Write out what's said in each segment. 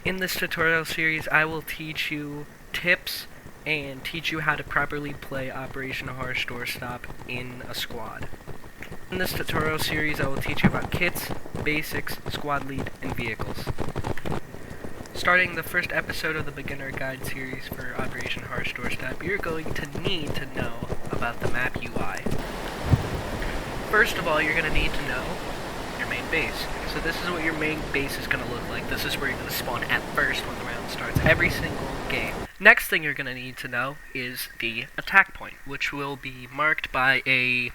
In this tutorial series, I will teach you tips and teach you how to properly play Operation Harsh Doorstop in a squad. In this tutorial series, I will teach you about kits, basics, squad lead, and vehicles. Starting the first episode of the Beginner Guide series for Operation Harsh Doorstop, you're going to need to know about the map UI. First of all, you're going to need to know your main base. So this is what your main base is going to look like. This is where you're going to spawn at first when the round starts, every single game. Next thing you're going to need to know is the attack point, which will be marked by a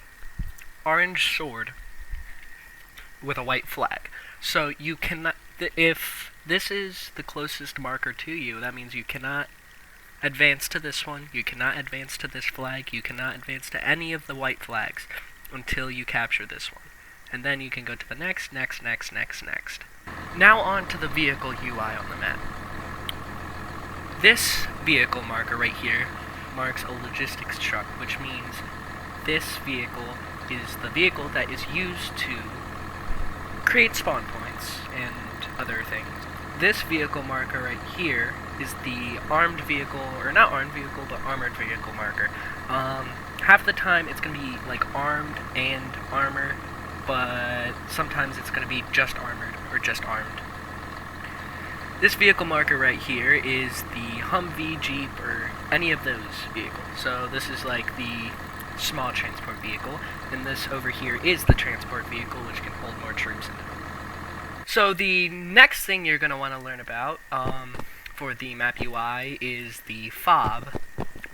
orange sword with a white flag. So you cannot, if this is the closest marker to you, that means you cannot advance to this one, you cannot advance to this flag, you cannot advance to any of the white flags until you capture this one. And then you can go to the next. Now on to the vehicle UI on the map. This vehicle marker right here marks a logistics truck, which means this vehicle is the vehicle that is used to create spawn points and other things. This vehicle marker right here is the armed vehicle, or not armed vehicle, but armored vehicle marker. Half the time it's going to be like armed and armor, but sometimes it's going to be just armored or just armed. This vehicle marker right here is the Humvee, Jeep, or any of those vehicles. So this is like the small transport vehicle, and this over here is the transport vehicle, which can hold more troops in it. So the next thing you're going to want to learn about for the map UI is the fob,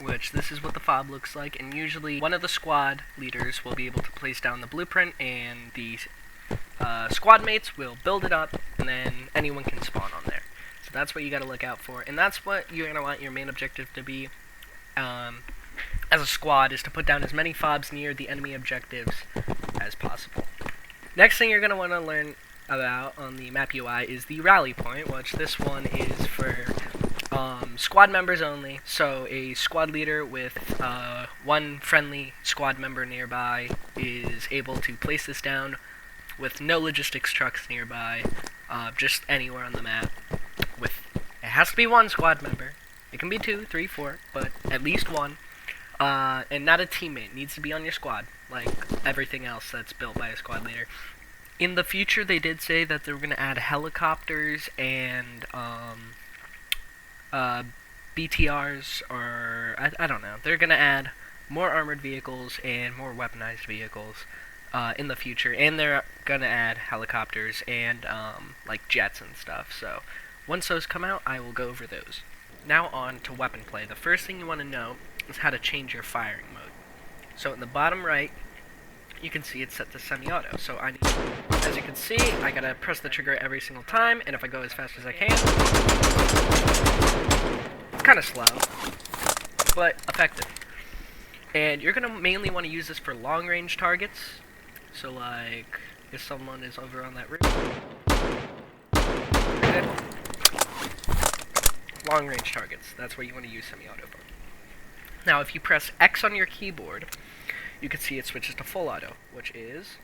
which this is what the fob looks like, and usually one of the squad leaders will be able to place down the blueprint, and the squad mates will build it up, and then anyone can spawn on there. So that's what you got to look out for, and that's what you're going to want your main objective to be as a squad, is to put down as many fobs near the enemy objectives as possible. Next thing you're going to want to learn about on the map UI is the rally point, which this one is for squad members only. So a squad leader with one friendly squad member nearby is able to place this down with no logistics trucks nearby, just anywhere on the map. It has to be one squad member. It can be 2, 3, 4, but at least one. And not a teammate. It needs to be on your squad, like everything else that's built by a squad leader. In the future, they did say that they were going to add helicopters and BTRs, or I don't know. They're going to add more armored vehicles and more weaponized vehicles in the future, and they're going to add helicopters and like jets and stuff. So once those come out, I will go over those. Now on to weapon play. The first thing you want to know is how to change your firing mode. So in the bottom right, you can see it's set to semi-auto. So as you can see, I gotta press the trigger every single time, and if I go as fast as I can, it's kind of slow, but effective. And you're gonna mainly want to use this for long-range targets. So like, if someone is over on that roof, long-range targets, that's what you want to use semi-auto for. Now, if you press X on your keyboard, you can see it switches to full auto, which is,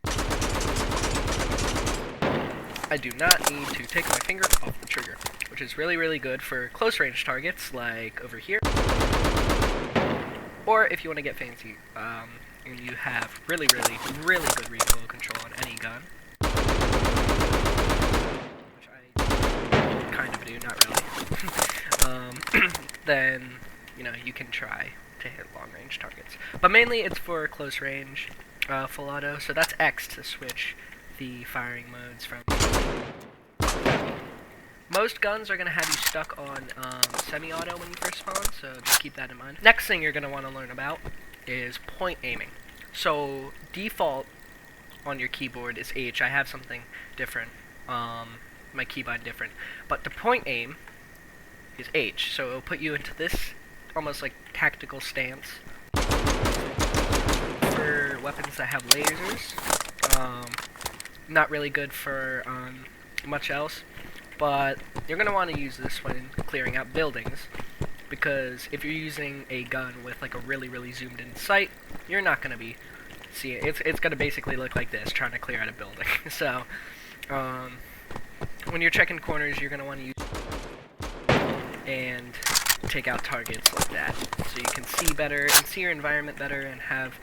I do not need to take my finger off the trigger, which is really, really good for close range targets, like over here, or if you want to get fancy, and you have really, really, really good recoil control on any gun, which I kind of do, not really, then, you know, you can try to hit long-range targets. But mainly it's for close range, full auto, so that's X to switch the firing modes from. Most guns are going to have you stuck on semi-auto when you first spawn, so just keep that in mind. Next thing you're going to want to learn about is point aiming. So default on your keyboard is H. I have something different, my keybind different, but the point aim is H, so it'll put you into this almost like tactical stance for weapons that have lasers. Not really good for much else, but you're going to want to use this when clearing out buildings, because if you're using a gun with like a really, really zoomed in sight, you're not going to be seeing it. It's going to basically look like this, trying to clear out a building. So when you're checking corners, you're going to want to use and take out targets like that. So you can see better and see your environment better and have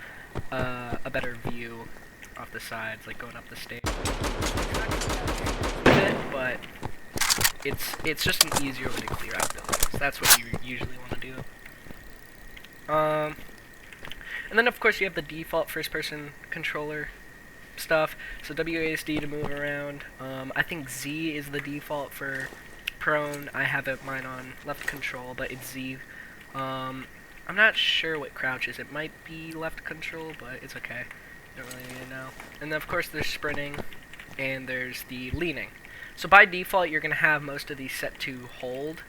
a better view off the sides, like going up the stairs. But it's just an easier way to clear out buildings. That's what you usually want to do. And then of course you have the default first-person controller stuff. So WASD to move around. I think Z is the default for prone. I have mine on left control, but it's Z. I'm not sure what crouch is. It might be left control, but it's okay. Don't really need to know. And then of course there's sprinting, and there's the leaning. So by default you're gonna have most of these set to hold.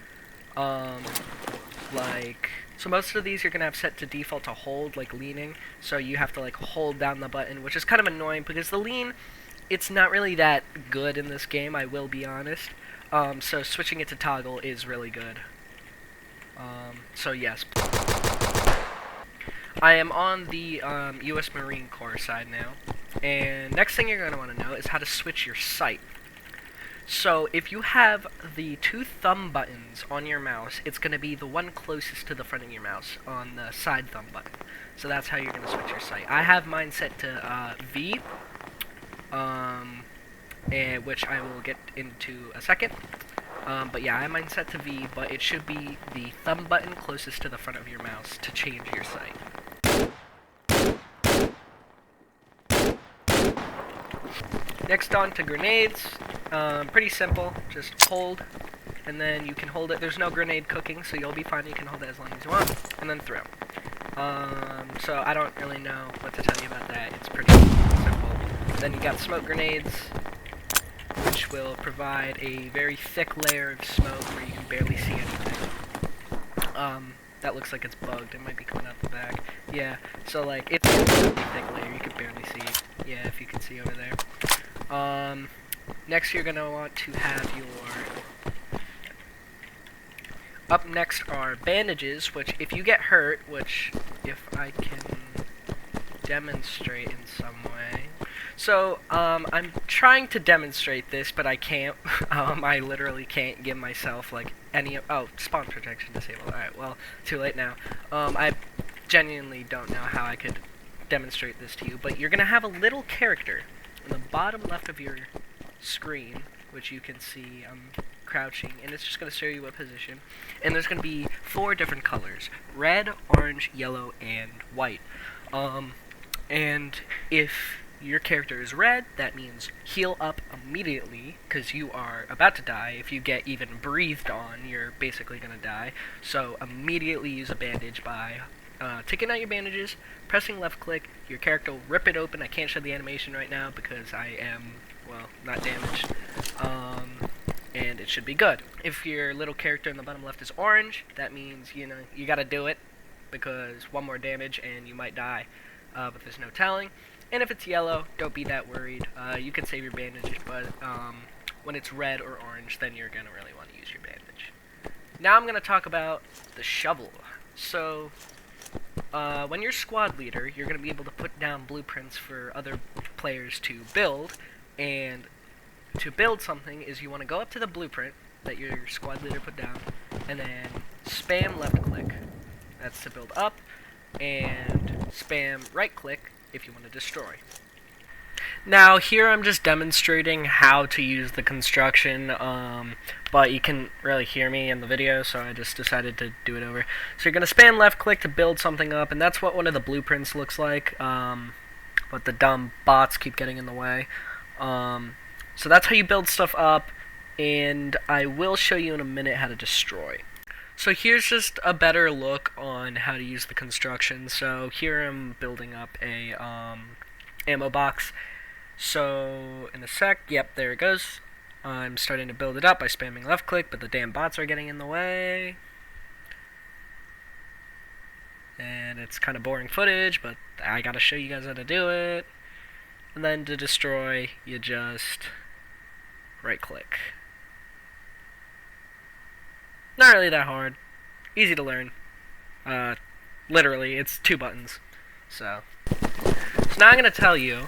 So most of these you're gonna have set to default to hold, like leaning. So you have to like hold down the button, which is kind of annoying because the lean, it's not really that good in this game, I will be honest. So switching it to toggle is really good. So yes. I am on the US Marine Corps side now. And next thing you're going to want to know is how to switch your sight. So if you have the 2 thumb buttons on your mouse, it's going to be the one closest to the front of your mouse on the side thumb button. So that's how you're going to switch your sight. I have mine set to V, which I will get into a second. But yeah, I have mine set to V, but it should be the thumb button closest to the front of your mouse to change your sight. Next on to grenades. Pretty simple, just hold, and then you can hold it. There's no grenade cooking, so you'll be fine. You can hold it as long as you want, and then throw. So I don't really know what to tell you about that. It's pretty simple. Then you got smoke grenades, which will provide a very thick layer of smoke where you can barely see anything. That looks like it's bugged. It might be coming out the back. Yeah, so like it's a really thick layer. You can barely see. Yeah, if you can see over there. Next you're gonna want to have your... Up next are bandages, which if you get hurt, which if I can demonstrate in some way. So, I'm trying to demonstrate this, but I can't. I literally can't give myself, like, any... Oh, spawn protection disabled. Alright, well, too late now. I genuinely don't know how I could demonstrate this to you, but you're gonna have a little character in the bottom left of your screen, which you can see crouching, and it's just going to show you what position. And there's going to be 4 different colors: red, orange, yellow, and white. And if your character is red, that means heal up immediately, because you are about to die. If you get even breathed on, you're basically going to die. So immediately use a bandage by taking out your bandages, pressing left click, your character will rip it open. I can't show the animation right now because I am, well, not damaged. And it should be good. If your little character in the bottom left is orange, that means, you know, you gotta do it, because 1 more damage and you might die, but there's no telling. And if it's yellow, don't be that worried. You can save your bandages, but when it's red or orange, then you're gonna really want to use your bandage. Now I'm gonna talk about the shovel. So, when you're squad leader, you're going to be able to put down blueprints for other players to build, and to build something is you want to go up to the blueprint that your squad leader put down, and then spam left click, that's to build up, and spam right click if you want to destroy. Now here I'm just demonstrating how to use the construction, but you can really hear me in the video, so I just decided to do it over. So you're going to spam left click to build something up, and that's what one of the blueprints looks like, but the dumb bots keep getting in the way. So that's how you build stuff up, and I will show you in a minute how to destroy. So here's just a better look on how to use the construction. So here I'm building up a ammo box. So in a sec, yep, there it goes. I'm starting to build it up by spamming left click, but the damn bots are getting in the way. And it's kind of boring footage, but I gotta show you guys how to do it. And then to destroy, you just right click. Not really that hard. Easy to learn. Literally, it's 2 buttons. So now I'm gonna tell you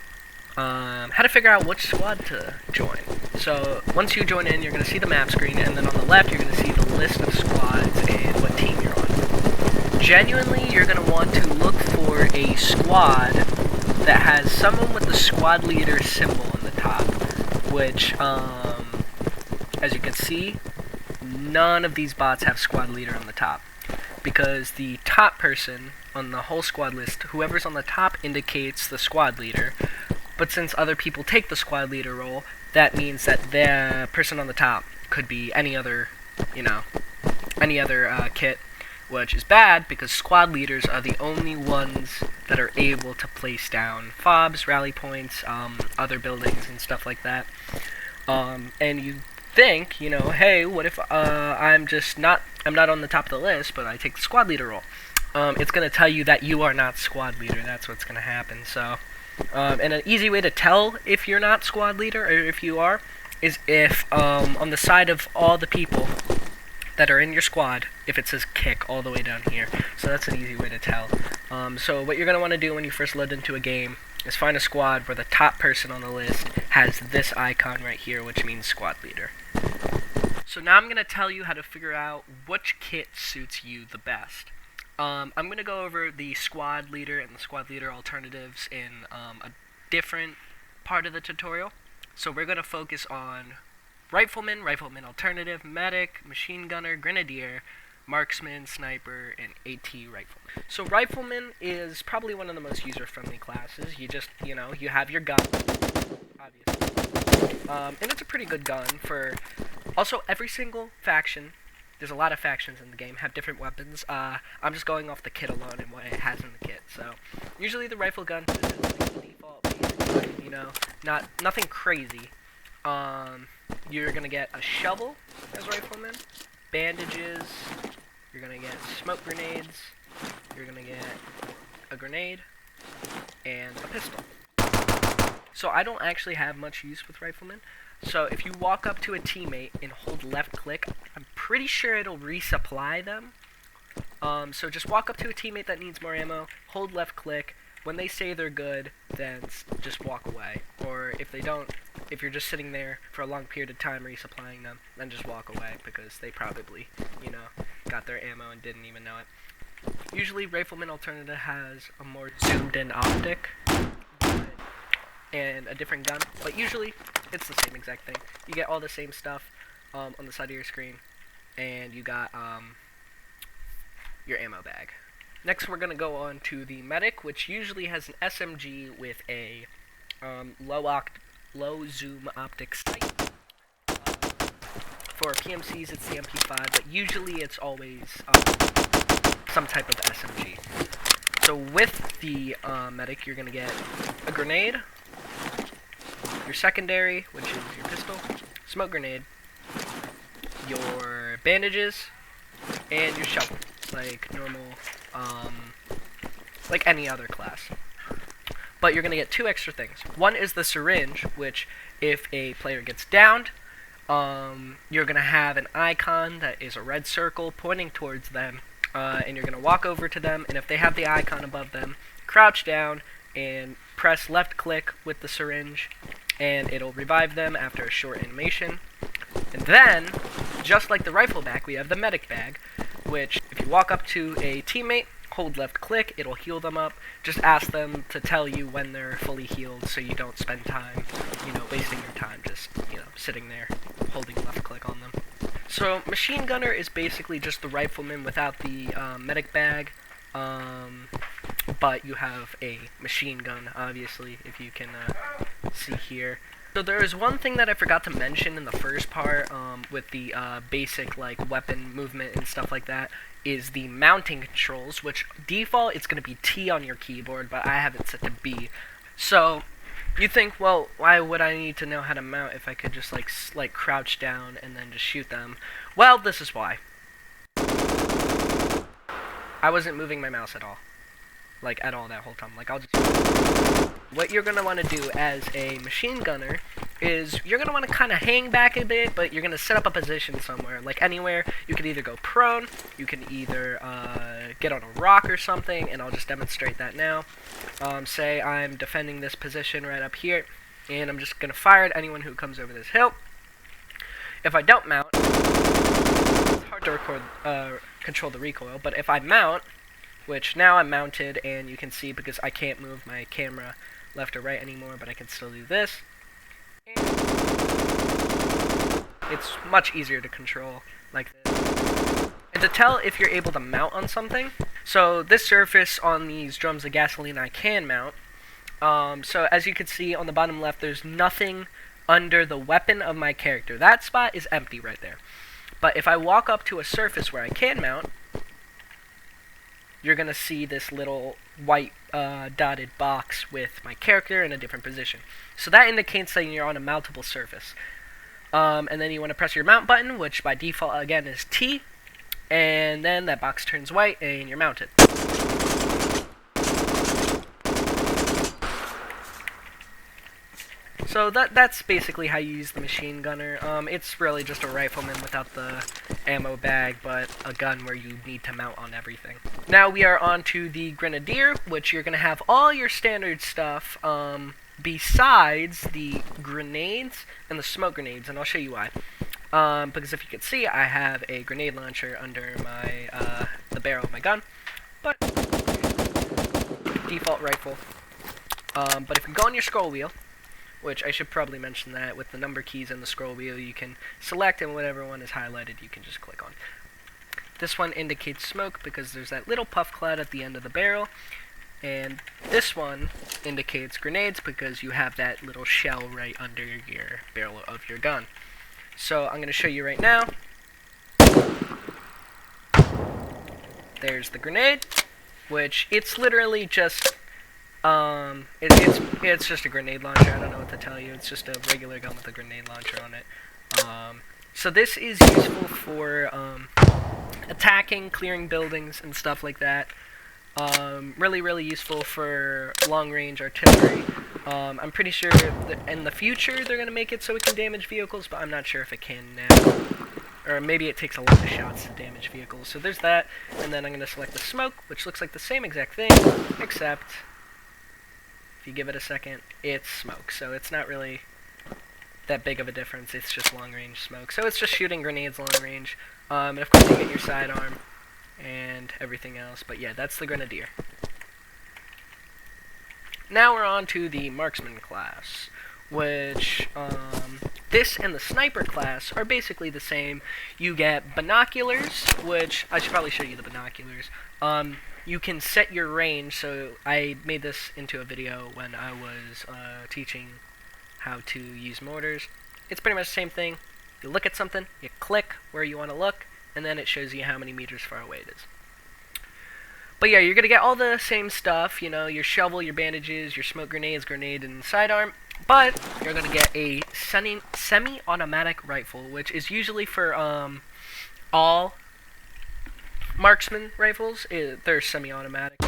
how to figure out which squad to join. So once you join in, you're going to see the map screen, and then on the left, you're going to see the list of squads and what team you're on. Genuinely, you're going to want to look for a squad that has someone with the squad leader symbol on the top, which, as you can see, none of these bots have squad leader on the top, because the top person on the whole squad list, whoever's on the top indicates the squad leader, but since other people take the squad leader role, that means that the person on the top could be any other, any other kit, which is bad because squad leaders are the only ones that are able to place down fobs, rally points, other buildings and stuff like that. And you think, hey, what if I'm not on the top of the list, but I take the squad leader role? It's going to tell you that you are not squad leader. That's what's going to happen. So, and an easy way to tell if you're not squad leader, or if you are, is if on the side of all the people that are in your squad, if it says kick all the way down here. So that's an easy way to tell. So what you're going to want to do when you first load into a game is find a squad where the top person on the list has this icon right here, which means squad leader. So now I'm going to tell you how to figure out which kit suits you the best. I'm going to go over the squad leader and the squad leader alternatives in a different part of the tutorial. So we're going to focus on Rifleman, Rifleman Alternative, Medic, Machine Gunner, Grenadier, Marksman, Sniper, and AT Rifleman. So Rifleman is probably one of the most user-friendly classes. You just, you have your gun, obviously. And it's a pretty good gun for... Also, every single faction, there's a lot of factions in the game, have different weapons. I'm just going off the kit alone and what it has in the kit. So, usually the rifle gun is like the default basic gun, nothing crazy. You're gonna get a shovel as Rifleman, bandages, you're gonna get smoke grenades, you're gonna get a grenade, and a pistol. So I don't actually have much use with Rifleman. So if you walk up to a teammate and hold left click, I'm pretty sure it'll resupply them. So just walk up to a teammate that needs more ammo, hold left click. When they say they're good, then just walk away. Or if they don't, if you're just sitting there for a long period of time resupplying them, then just walk away because they probably, got their ammo and didn't even know it. Usually Rifleman Alternative has a more zoomed in optic and a different gun, but usually it's the same exact thing. You get all the same stuff on the side of your screen, and you got your ammo bag. Next, we're going to go on to the Medic, which usually has an SMG with a low zoom optic sight. For PMCs, it's the MP5, but usually it's always some type of SMG. So with the Medic, you're going to get a grenade, your secondary, which is your pistol, smoke grenade, your bandages, and your shovel, like normal, like any other class. But you're going to get two extra things. One is the syringe, which if a player gets downed, you're going to have an icon that is a red circle pointing towards them, and you're going to walk over to them, and if they have the icon above them, crouch down and press left click with the syringe, and it'll revive them after a short animation. And then, just like the rifle bag, we have the medic bag, which if you walk up to a teammate, hold left click, it'll heal them up. Just ask them to tell you when they're fully healed so you don't spend time, wasting your time just, sitting there holding left click on them. So Machine Gunner is basically just the Rifleman without the medic bag, but you have a machine gun, obviously, if you can see here. So there is one thing that I forgot to mention in the first part with the basic weapon movement and stuff like that, is the mounting controls, which default it's going to be T on your keyboard, but I have it set to B. So you think, well, why would I need to know how to mount if I could just like crouch down and then just shoot them? Well, this is why. I wasn't moving my mouse at all. At all that whole time. I'll just... What you're going to want to do as a machine gunner is you're going to want to kind of hang back a bit, but you're going to set up a position somewhere, like anywhere. You can either go prone, you can either get on a rock or something, and I'll just demonstrate that now. Say I'm defending this position right up here, and I'm just going to fire at anyone who comes over this hill. If I don't mount, it's hard to control the recoil, but if I mount, which now I'm mounted, and you can see because I can't move my camera left or right anymore, but I can still do this. And it's much easier to control like this. And to tell if you're able to mount on something, so this surface on these drums of gasoline I can mount. So as you can see on the bottom left, there's nothing under the weapon of my character. That spot is empty right there. But if I walk up to a surface where I can mount, you're going to see this little white dotted box with my character in a different position. So that indicates that you're on a mountable surface. And then you want to press your mount button, which by default again is T, and then that box turns white and you're mounted. So that's basically how you use the machine gunner. It's really just a rifleman without the ammo bag, but a gun where you need to mount on everything. Now we are on to the Grenadier, which you're going to have all your standard stuff besides the grenades and the smoke grenades, and I'll show you why. Because if you can see, I have a grenade launcher under my the barrel of my gun, but default rifle. But if you go on your scroll wheel, which I should probably mention that with the number keys and the scroll wheel, you can select, and whatever one is highlighted, you can just click on. This one indicates smoke because there's that little puff cloud at the end of the barrel, and this one indicates grenades because you have that little shell right under your barrel of your gun. So I'm going to show you right now. There's the grenade, which it's literally just it's just a grenade launcher. I don't know what to tell you. It's just a regular gun with a grenade launcher on it. So this is useful for attacking, clearing buildings, and stuff like that. Really useful for long-range artillery. I'm pretty sure that in the future they're going to make it so it can damage vehicles, but I'm not sure if it can now. Or maybe it takes a lot of shots to damage vehicles. So there's that, and then I'm going to select the smoke, which looks like the same exact thing, except if you give it a second, it's smoke. So it's not really that big of a difference. It's just long-range smoke. So it's just shooting grenades long-range. And of course you get your sidearm and everything else. But yeah, that's the Grenadier. Now we're on to the Marksman class, which this and the Sniper class are basically the same. You get binoculars, which I should probably show you the binoculars. You can set your range, so I made this into a video when I was teaching how to use mortars. It's pretty much the same thing. You look at something, you click where you want to look, and then it shows you how many meters far away it is. But yeah, you're going to get all the same stuff, you know, your shovel, your bandages, your smoke grenades, grenade, and sidearm, but you're going to get a semi-automatic rifle, which is usually for all Marksman rifles. They're semi-automatic.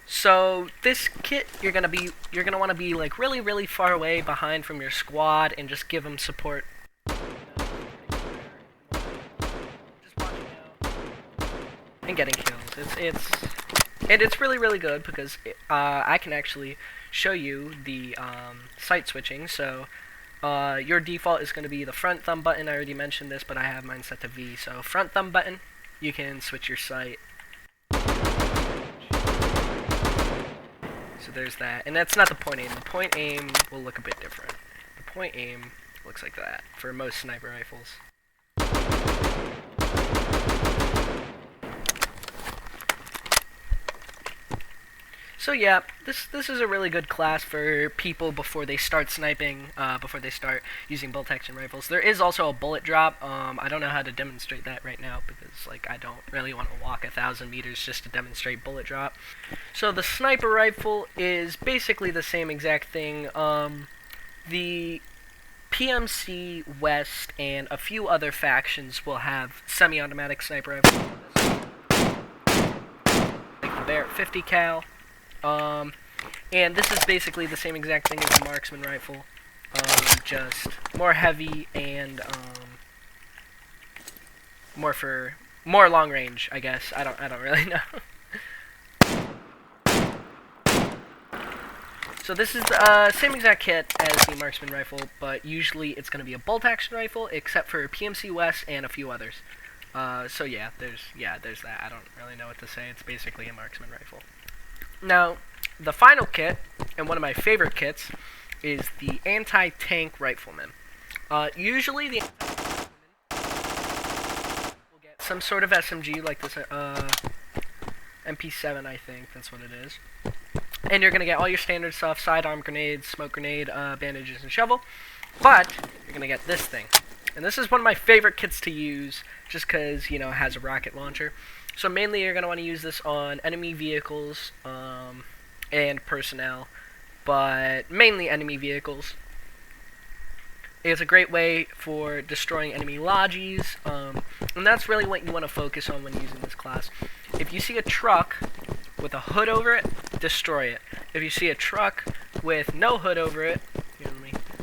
So this kit, you're gonna want to be like really far away behind from your squad and just give them support. Just watching out and getting kills. It's really good because I can actually show you the sight switching. So your default is going to be the front thumb button. I already mentioned this, but I have mine set to V. So front thumb button, you can switch your sight. So there's that, and that's not the point aim. The point aim will look a bit different. The point aim looks like that for most sniper rifles. So yeah, this is a really good class for people before they start sniping, before they start using bolt action rifles. There is also a bullet drop. I don't know how to demonstrate that right now because like I don't really want to walk 1,000 meters just to demonstrate bullet drop. So the sniper rifle is basically the same exact thing. The PMC West and a few other factions will have semi-automatic sniper rifles. Barrett 50 cal. And this is basically the same exact thing as the Marksman rifle, just more heavy and more long range, I guess. I don't really know. So this is the same exact kit as the Marksman rifle, but usually it's going to be a bolt action rifle, except for PMC West and a few others. So yeah, there's that. I don't really know what to say. It's basically a Marksman rifle. Now, the final kit, and one of my favorite kits, is the anti-tank Rifleman. Usually the will get some sort of SMG like this MP7, I think that's what it is. And you're gonna get all your standard stuff: sidearm grenades, smoke grenade, bandages, and shovel. But you're gonna get this thing, and this is one of my favorite kits to use, just because it has a rocket launcher. So mainly you're gonna want to use this on enemy vehicles and personnel, but mainly enemy vehicles. It's a great way for destroying enemy lodges, and that's really what you want to focus on when using this class. If you see a truck with a hood over it, destroy it. If you see a truck with no hood over it,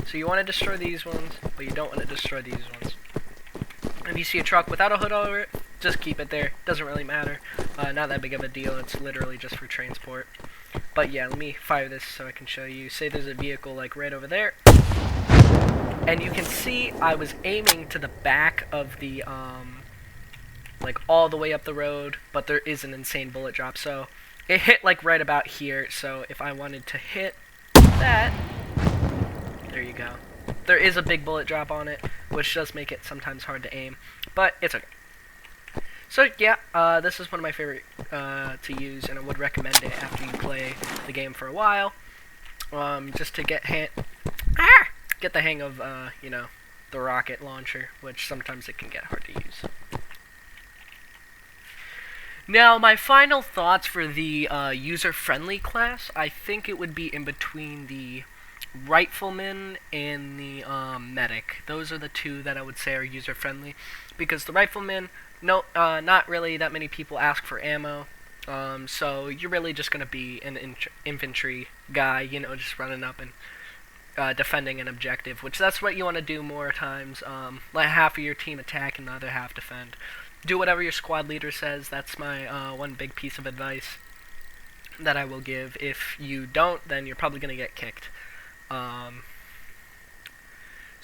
so you want to destroy these ones, but you don't want to destroy these ones. If you see a truck without a hood over it, just keep it there. Doesn't really matter. Not that big of a deal. It's literally just for transport. But yeah, let me fire this so I can show you. Say there's a vehicle like right over there, and you can see I was aiming to the back of the like all the way up the road, but there is an insane bullet drop. So it hit like right about here. So if I wanted to hit that, there you go. There is a big bullet drop on it, which does make it sometimes hard to aim, but it's okay. So yeah, this is one of my favorite to use, and I would recommend it after you play the game for a while, just to get the hang of the rocket launcher, which sometimes it can get hard to use. Now, my final thoughts for the user-friendly class, I think it would be in between the Rifleman and the Medic. Those are the two that I would say are user-friendly, because the Rifleman, not really that many people ask for ammo, so you're really just going to be an infantry guy, just running up and defending an objective, which that's what you want to do more times. Let half of your team attack and the other half defend. Do whatever your squad leader says. That's my one big piece of advice that I will give. If you don't, then you're probably going to get kicked.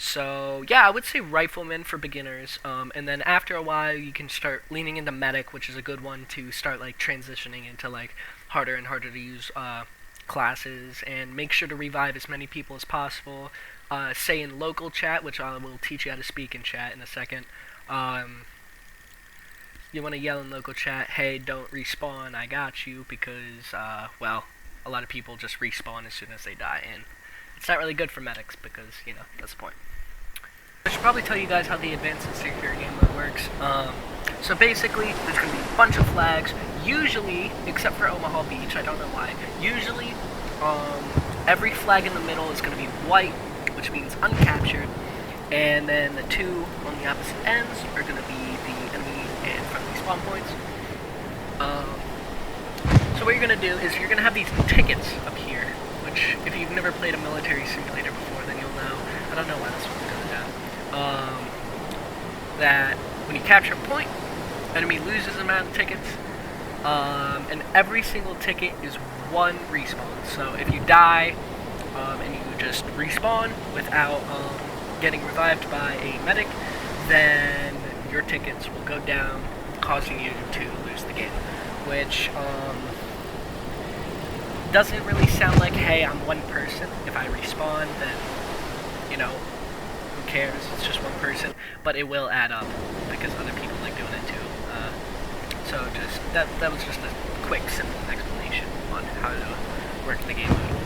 So yeah, I would say Rifleman for beginners, and then after a while you can start leaning into Medic, which is a good one to start like transitioning into like harder and harder to use classes, and make sure to revive as many people as possible. Say in local chat, which I will teach you how to speak in chat in a second. You want to yell in local chat, "Hey, don't respawn, I got you," because well, a lot of people just respawn as soon as they die, and it's not really good for medics because, that's the point. I should probably tell you guys how the Advanced and Secure Game Mode works. So basically, there's going to be a bunch of flags, usually, except for Omaha Beach, I don't know why, usually every flag in the middle is going to be white, which means uncaptured, and then the two on the opposite ends are going to be the enemy and friendly spawn points. So what you're going to do is you're going to have these tickets up here, which, if you've never played a military simulator before, then you'll know. I don't know why this one's going down. That when you capture a point, enemy loses an amount of tickets, and every single ticket is one respawn. So if you die, and you just respawn without getting revived by a medic, then your tickets will go down, causing you to lose the game. Which, doesn't really sound like, hey, I'm one person. If I respawn, then, who cares? It's just one person. But it will add up, because other people like doing it too. So just, that was just a quick, simple explanation on how to work the game mode.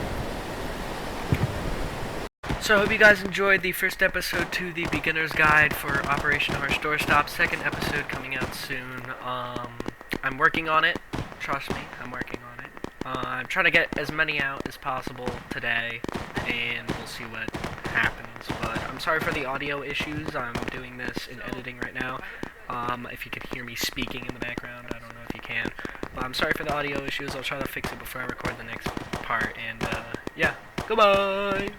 So I hope you guys enjoyed the first episode to the Beginner's Guide for Operation Harsh Doorstop. Second episode coming out soon. I'm working on it. Trust me, I'm working on it. I'm trying to get as many out as possible today, and we'll see what happens. But I'm sorry for the audio issues. I'm doing this in editing right now. If you can hear me speaking in the background, I don't know if you can. But I'm sorry for the audio issues. I'll try to fix it before I record the next part. And yeah, goodbye.